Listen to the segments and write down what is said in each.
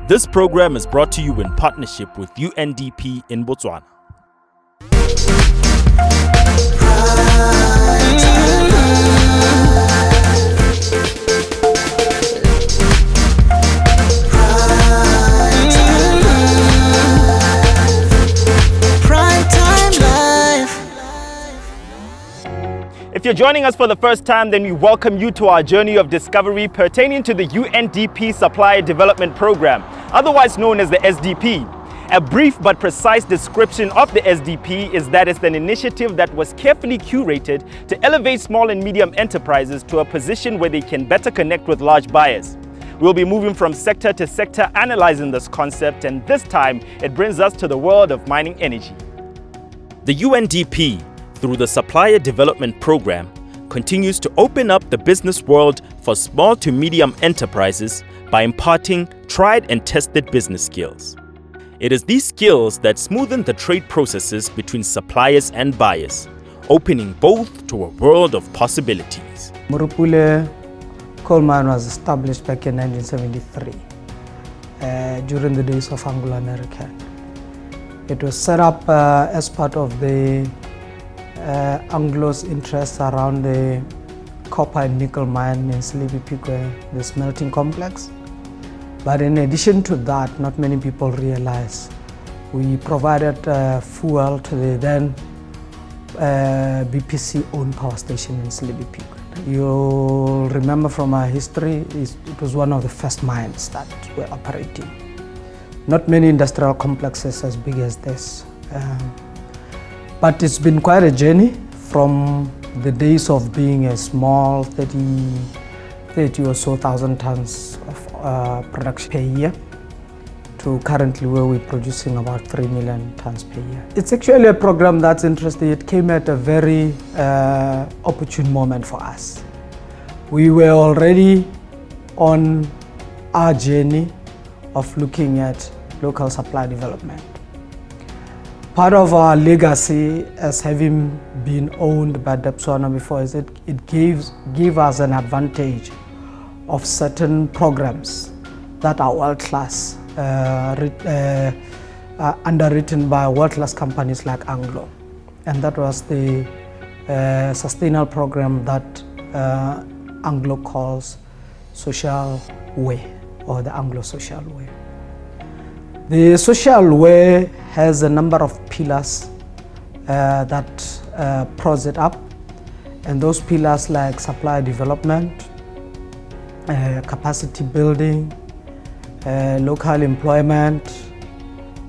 This program is brought to you in partnership with UNDP in Botswana. If you're joining us for the first time, then we welcome you to our journey of discovery pertaining to the UNDP Supplier Development Programme, otherwise known as the SDP. A brief but precise description of the SDP is that it's an initiative that was carefully curated to elevate small and medium enterprises to a position where they can better connect with large buyers. We'll be moving from sector to sector analyzing this concept, and this time it brings us to the world of mining energy. The UNDP, through the Supplier Development Programme, continues to open up the business world for small to medium enterprises by imparting tried and tested business skills. It is these skills that smoothen the trade processes between suppliers and buyers, opening both to a world of possibilities. Morupule Coal Mine was established back in 1973 during the days of Anglo-American. It was set up as part of the Anglo's interests around the copper and nickel mine in Sleepy Peak, the smelting complex. But in addition to that, not many people realize we provided fuel to the then BPC-owned power station in Sleepy Peak. You'll remember from our history, it was one of the first mines that were operating. Not many industrial complexes as big as this. But it's been quite a journey from the days of being a small 30 or so thousand tons of production per year to currently where we're producing about 3 million tons per year. It's actually a program that's interesting. It came at a very opportune moment for us. We were already on our journey of looking at local supply development. Part of our legacy as having been owned by Botswana before is it gave us an advantage of certain programs that are world-class, underwritten by world-class companies like Anglo. And that was the sustainable program that Anglo calls Social Way, or the Anglo Social Way. The Social Way has a number of pillars that pros it up, and those pillars like supply development, capacity building, local employment,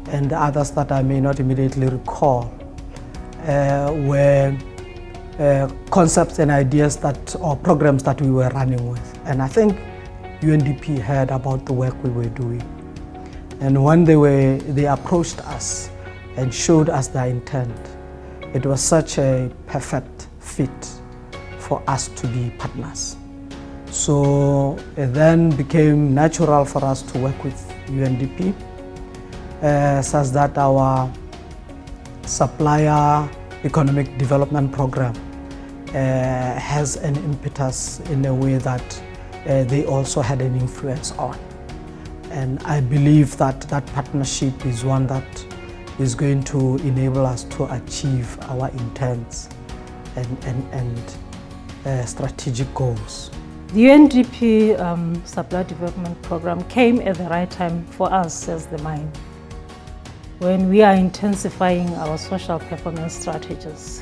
and the others that I may not immediately recall were concepts and ideas or programs that we were running with. And I think UNDP heard about the work we were doing. And when they approached us and showed us their intent, it was such a perfect fit for us to be partners. So it then became natural for us to work with UNDP, such that our Supplier Economic Development Programme has an impetus in a way that they also had an influence on. And I believe that that partnership is one that is going to enable us to achieve our intents and strategic goals. The UNDP Supplier Development Programme came at the right time for us as the mine, when we are intensifying our social performance strategies,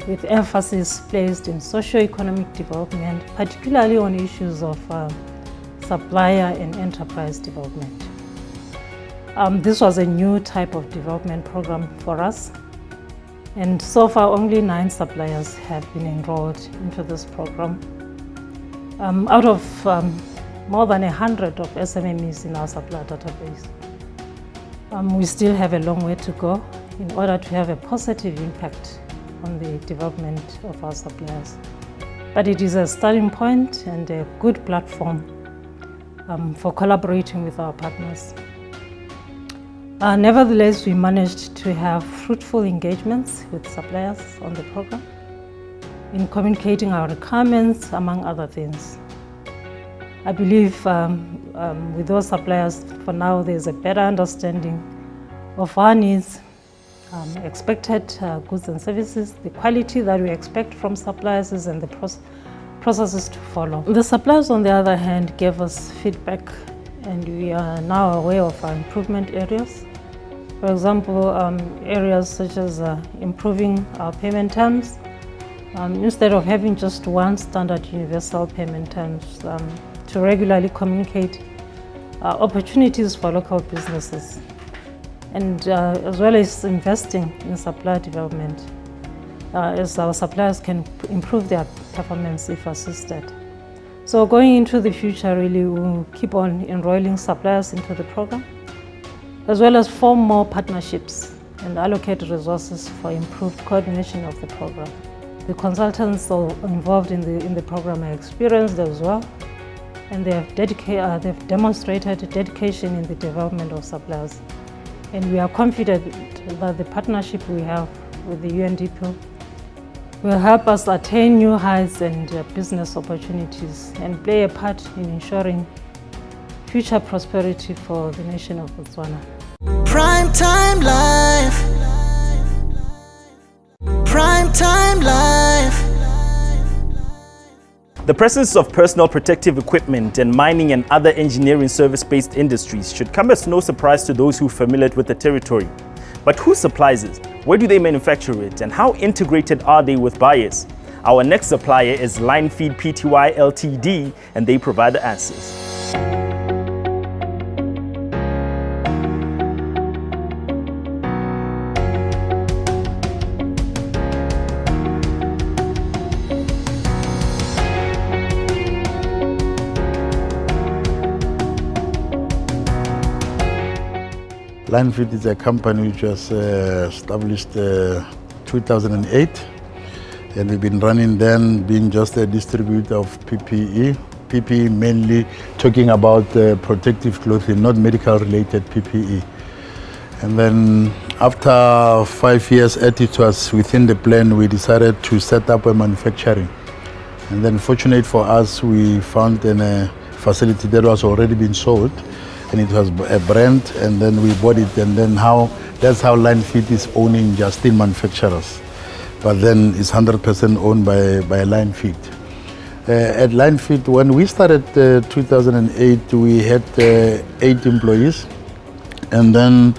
with emphasis placed in socio-economic development, particularly on issues of supplier and enterprise development. This was a new type of development program for us, and so far only 9 suppliers have been enrolled into this program. Out of more than 100 of SMEs in our supplier database. We still have a long way to go in order to have a positive impact on the development of our suppliers. But it is a starting point and a good platform for collaborating with our partners. Nevertheless, we managed to have fruitful engagements with suppliers on the program in communicating our requirements, among other things. I believe with those suppliers, for now, there's a better understanding of our needs, expected goods and services, the quality that we expect from suppliers, and the processes to follow. The suppliers, on the other hand, gave us feedback, and we are now aware of our improvement areas. For example, areas such as improving our payment terms, instead of having just one standard universal payment terms, to regularly communicate opportunities for local businesses, and as well as investing in supplier development, as our suppliers can improve their performance if assisted. So going into the future, really, we'll keep on enrolling suppliers into the program, as well as form more partnerships and allocate resources for improved coordination of the program. The consultants involved in the program are experienced as well, and they've demonstrated dedication in the development of suppliers. And we are confident that the partnership we have with the UNDP will help us attain new heights and business opportunities, and play a part in ensuring future prosperity for the nation of Botswana. Prime Time Live. Prime Time Live. The presence of personal protective equipment in mining and other engineering service-based industries should come as no surprise to those who are familiar with the territory. But who supplies it? Where do they manufacture it? And how integrated are they with buyers? Our next supplier is Line Feed Pty Ltd, and they provide the answers. Line Feed is a company which was established 2008, and we've been running then, being just a distributor of PPE. PPE mainly talking about protective clothing, not medical related PPE. And then after 5 years it was within the plan, we decided to set up a manufacturing. And then fortunate for us, we found a facility that was already been sold, and it was a brand, and then we bought it, and then that's how Line Feed is owning Justin Manufacturers. But then it's 100% owned by Line Feed. At Line Feed, when we started 2008, we had 8 employees, and then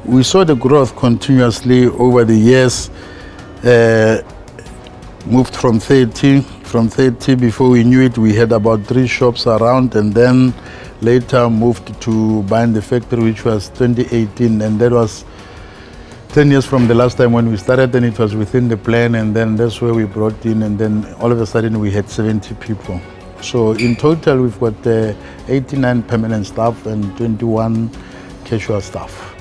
we saw the growth continuously over the years. Moved from 30, before we knew it, we had about 3 shops around, and then later moved to buying the factory, which was 2018, and that was 10 years from the last time when we started, and it was within the plan, and then that's where we brought in, and then all of a sudden we had 70 people. So in total we've got 89 permanent staff and 21 casual staff.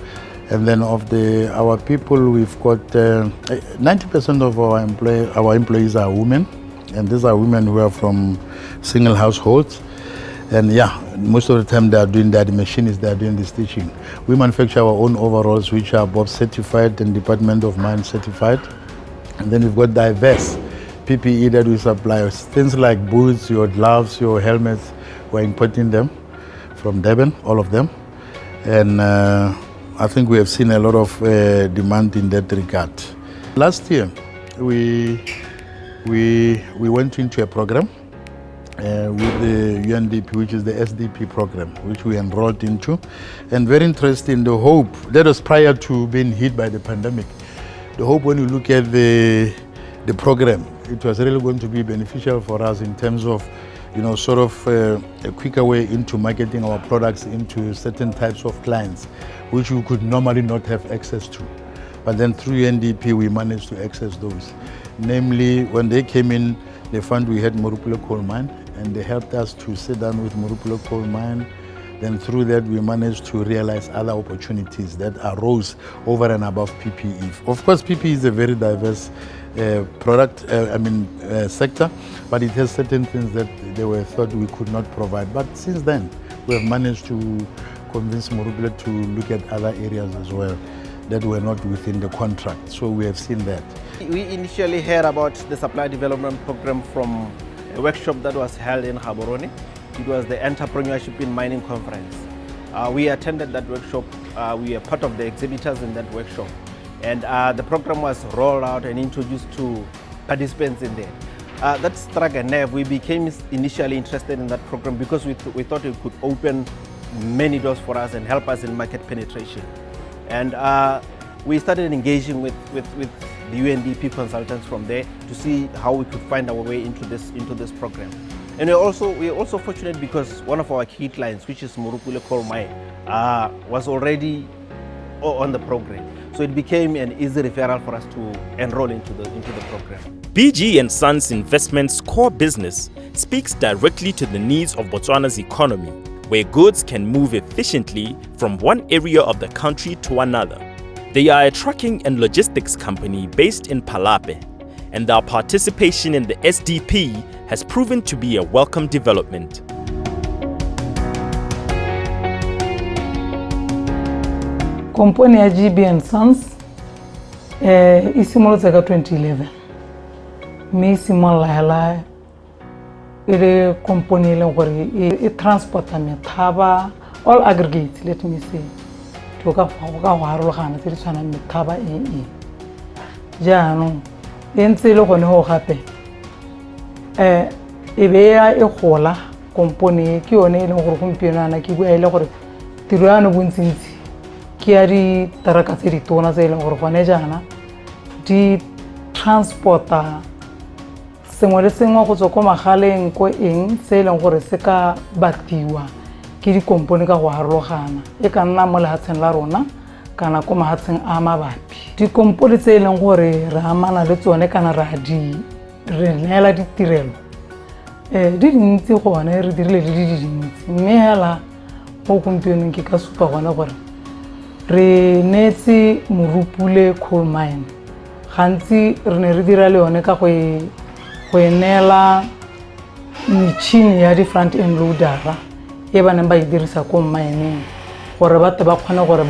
And then of our people, we've got 90% of our employees are women, and these are women who are from single households. And yeah, most of the time they are doing that, the machinists, they are doing the stitching. We manufacture our own overalls, which are both certified and Department of Mines certified. And then we've got diverse PPE that we supply, things like boots, your gloves, your helmets. We're importing them from Durban, all of them. And I think we have seen a lot of demand in that regard. Last year, we went into a program with the UNDP, which is the SDP program, which we enrolled into. And very interesting, the hope, that was prior to being hit by the pandemic. The hope, when you look at the program, it was really going to be beneficial for us in terms of, sort of a quicker way into marketing our products into certain types of clients, which we could normally not have access to. But then through UNDP, we managed to access those. Namely, when they came in, they found we had Morupule Coal Mine, and they helped us to sit down with Morupule Coal Mine. Then through that, we managed to realize other opportunities that arose over and above PPE. Of course, PPE is a very diverse sector, but it has certain things that they were thought we could not provide. But since then, we have managed to convince Morupule to look at other areas as well that were not within the contract. So we have seen that. We initially heard about the Supplier Development Program from a workshop that was held in Gaborone, It was the Entrepreneurship in Mining Conference. We attended that workshop. We were part of the exhibitors in that workshop. And the program was rolled out and introduced to participants in there. That struck a nerve. We became initially interested in that program because we thought it could open many doors for us and help us in market penetration. And we started engaging with the UNDP consultants from there to see how we could find our way into this program. And we're also fortunate because one of our key clients, which is Morupule Coal Mine, was already on the program. So it became an easy referral for us to enroll into the program. BG & Sons Investments' core business speaks directly to the needs of Botswana's economy, where goods can move efficiently from one area of the country to another. They are a trucking and logistics company based in Palape, and their participation in the SDP has proven to be a welcome development. Company ya GB & Sons isimolotse ka 2011. Me simolla hela ere company le gore e transporta methaba all aggregates, let me say. To ka harologana tse di tshwanang methaba jaanong entse le gone ho gape e be ya e gola company ke yone e leng gore gompieno ana ke bua ile gore tiro ya no bontsintsi ke ya di taraka tse di tona tse e leng gore gone jaana di transporta sengwe le sengwe go tswa ko magaleng ko eng se e leng gore se ka batiwa ke di kompone ka go harologana e ka nna mo lehatsheng la rona kana ko mahatsheng a mabapi di kompone tse e leng gore re amana le tsone kana re neela ditirelo di dintsi gone re dirile le di dintsi mme hela mo gompienong ke ka supa gone gore re netse Morupule Coal Mine gantsi re ne re dira le yone ka go neela metšhini ya di front end loader e ba neng ba e dirisa ko mine gore batho ba kgone gore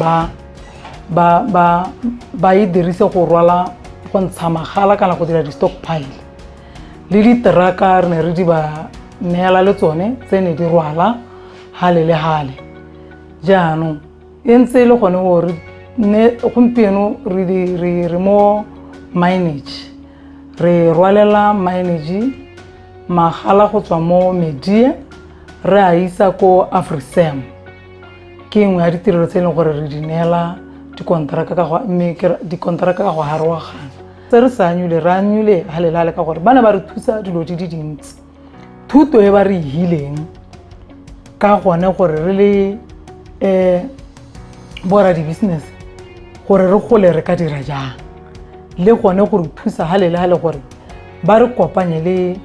ba e dirise go rwala go ntsha magala kana go dira di stockpile le diteraka re ne re di ba neela le tsone tse ne di rwala hale le hale jaanong e ntse le gone gore gompieno re mo mineage re rwalela mineage magala go tswa mo media re a isa ko Afrisem ke engwe ya ditirelo tse e leng gore re di neela dikontraka ka go harologana tse re sa anyule re anyule halelale ka gore bana ba re thusa dilo di dintsi thuto e ba re hileng ka gone gore re le bora di business gore re gole re ka dira jang le gone gore thusa halelale gore ba re kopanye le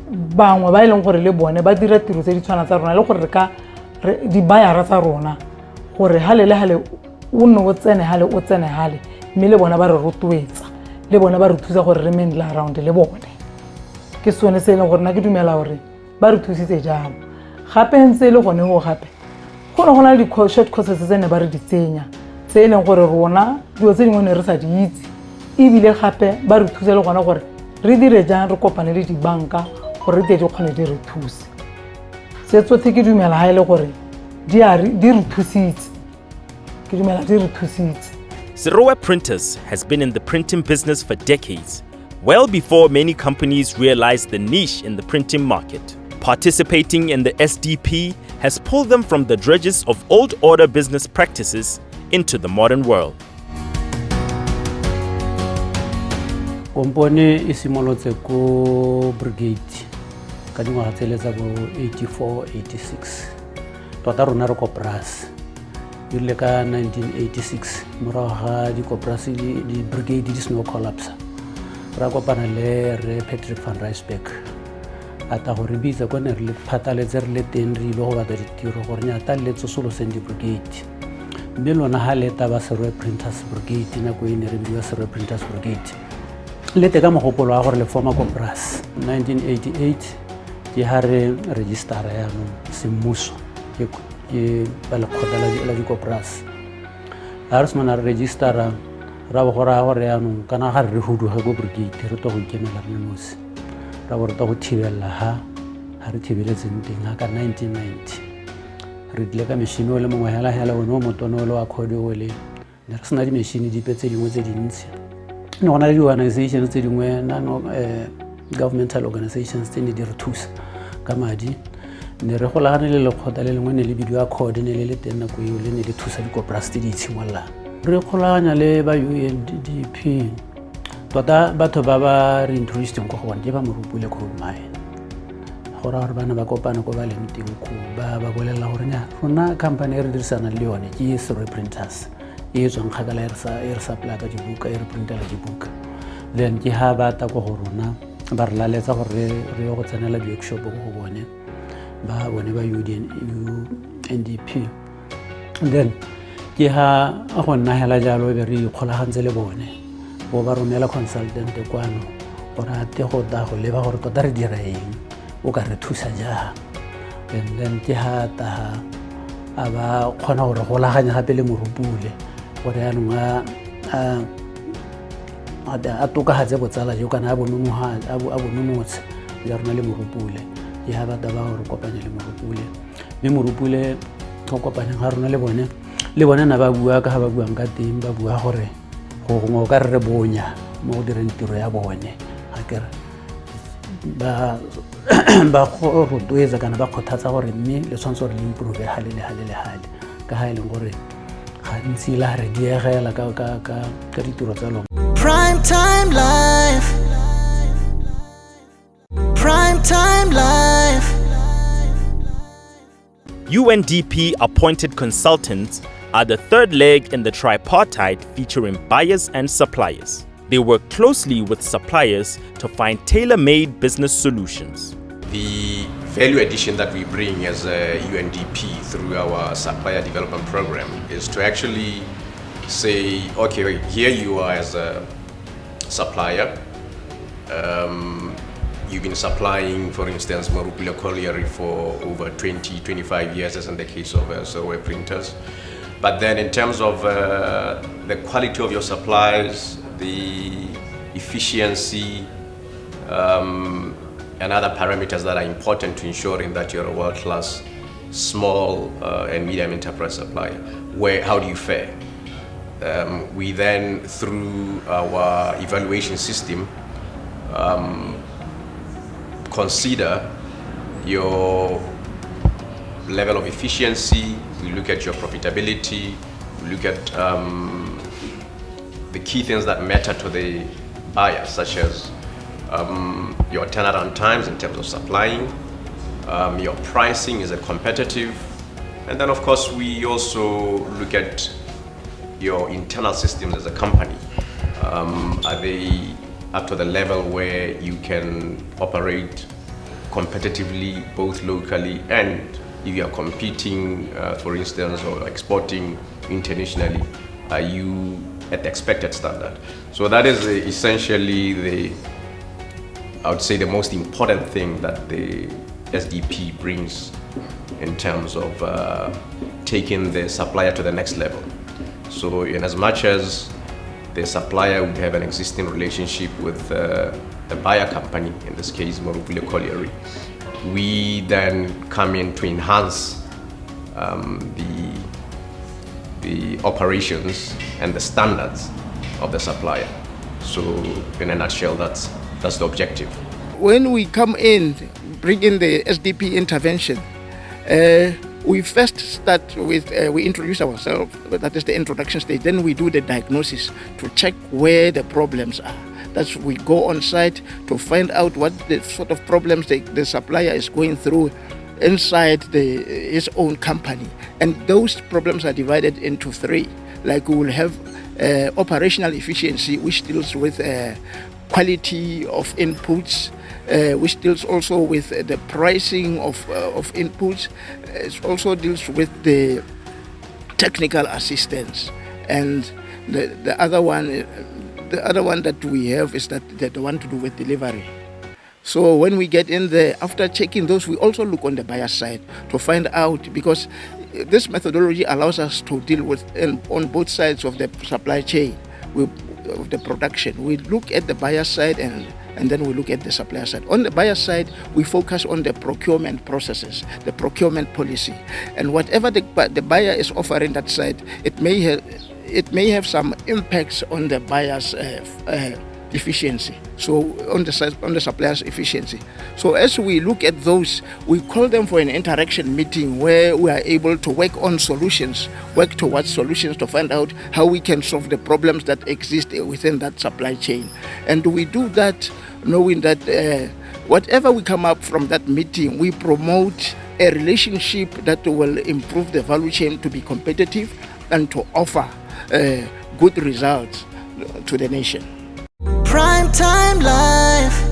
bangwe ba e leng gore le bone ba dira tiro tse di tshwana tsa rona le gore re ka di bayara tsa rona gore hale o nne o tsene hale mme le bona ba re rotloetsa le bona ba re thusa gore re mendle around le bone ke sone se e leng gore nna ke dumela gore ba re thusitse jalo gape ntse le gone go gape go na le di-short courses tse ne ba re di tsenya tse e leng gore rona dilo tse dingwe ne re sa di itse ebile gape ba re thusa le gona gore re dire jang re kopane le dibanka gore di kgone di re thuse se tsotlhe ke dumela ha ile gore di re thusitse ke dumela di re thusitse. Sirowe Printers has been in the printing business for decades, well before many companies realized the niche in the printing market. Participating in the SDP has pulled them from the dredges of old order business practices into the modern world. Company isimolotse ko brigade ka dingwaga tse le tsa bo 84-86 tota rona re kopras ile ka 1986 morago ga dikoperasi di brigade di snow collapse ra kopana le re Patrick van Rysbeck ata gore bitsa ko ne re le phataletse re le teng re ile go batla ditiro gore nya ta le tsosolo sen di brigade mme lona ha le ta ba Sirowe Printers brigade na go ine re biwa Sirowe Printers brigade le te ka mogopolo wa gore le forma kopras 1988 ke ha re register ya semmuso ke ba le khotala la dikopras a re smana register ra bo gora gore ya no kana ga re hudu ga go brigade re to go kenela re nosi ra bo re to go thibela ha ha re thibeletseng teng ha ka 1990 re dile ka machine o le mongwe hela o no motonolo wa khode o le ne re sena di machine di petse dingwe tse dintsi ne gona le di organizations tse dingwe governmental organizations tse ne di re thusa ka madi ne re golagane le lekgotla le lengwe ne le bidiwa code ne le teng nako eo le ne le thusa dikoporasi tse di itshimolla re golaganya le ba UNDP tota batho ba ba re introducing go bona ke ba Morupule Coal Mine gora gore bana ba kopana ko ba leng teng ko ba bolela gore nya rona company e re dirisana le yone ke Survey Printers e tswang kgakala e re supply ka dibuka e re printela dibuka then ke ha ba ta go rona ba re laletsa gore re go tsenela di-workshop go bone ba UNDP then ke ha go nna hela jalo be re ikgolagantse le bone bo ba romela consultant kwano gore a te go da go leba gore tota re dira eng o ka re thusa jang and then ke ha ta a ba kgona gore golaganya gape le Morupule gore yanong a tokagatse botsala jo kana a bononotse ya rona le Morupule ke ha ba taba gore kopanya le Morupule mme Morupule go kopanya ga rona le bone na ba bua ka ha ba buang ka teng ba bua gore go go ka re bonya mo go direng tiro ya bone ga ke ba go rotloetsa kana ba kgothatsa gore mme le tshwanetse re improve hale ka ha e leng gore ga ntse la re diegela ka ditiro tsa lona. Prime time life. Prime time life. UNDP appointed consultants are the third leg in the tripartite featuring buyers and suppliers. They work closely with suppliers to find tailor-made business solutions. The value addition that we bring as a UNDP through our Supplier Development Programme is to actually say, okay, here you are as a supplier. You've been supplying, for instance, Morupule Colliery for over 20-25 years, as in the case of survey printers. But then in terms of the quality of your supplies, the efficiency, and other parameters that are important to ensuring that you're a world-class small and medium enterprise supplier, how do you fare? We then, through our evaluation system, consider your level of efficiency, we look at your profitability, we look at the key things that matter to the buyer, such as your turnaround times in terms of supplying, your pricing, is it competitive? And then of course we also look at your internal systems as a company. Are they up to the level where you can operate competitively, both locally and if you are competing, for instance, or exporting internationally, are you at the expected standard? So that is essentially I would say the most important thing that the SDP brings in terms of taking the supplier to the next level. So in as much as the supplier would have an existing relationship with the buyer company, in this case Morupule Colliery, we then come in to enhance the operations and the standards of the supplier. So in a nutshell, that's the objective. When we come in, bring in the SDP intervention, we first start with, we introduce ourselves, that is the introduction stage, then we do the diagnosis to check where the problems are. That's we go on site to find out what the sort of problems the supplier is going through inside his own company. And those problems are divided into three. Like we will have operational efficiency, which deals with quality of inputs, which deals also with the pricing of inputs. It also deals with the technical assistance. And the other one that we have is the one to do with delivery. So when we get in there, after checking those, we also look on the buyer side to find out, because this methodology allows us to deal with on both sides of the supply chain. of the production, we look at the buyer side and then we look at the supplier side. On the buyer side, we focus on the procurement processes, the procurement policy, and whatever the buyer is offering that side, it may have some impacts on the buyer's efficiency. So on the supplier's efficiency. So as we look at those, we call them for an interaction meeting where we are able to work on solutions, work towards solutions to find out how we can solve the problems that exist within that supply chain. And we do that knowing that whatever we come up from that meeting, we promote a relationship that will improve the value chain to be competitive and to offer good results to the nation. Prime Time Life.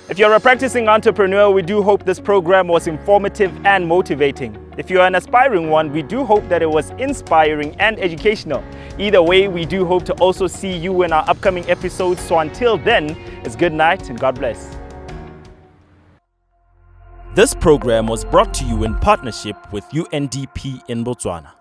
If you're a practicing entrepreneur, we do hope this program was informative and motivating. If you're an aspiring one, we do hope that it was inspiring and educational. Either way, we do hope to also see you in our upcoming episodes. So until then, it's good night and God bless. This program was brought to you in partnership with UNDP in Botswana.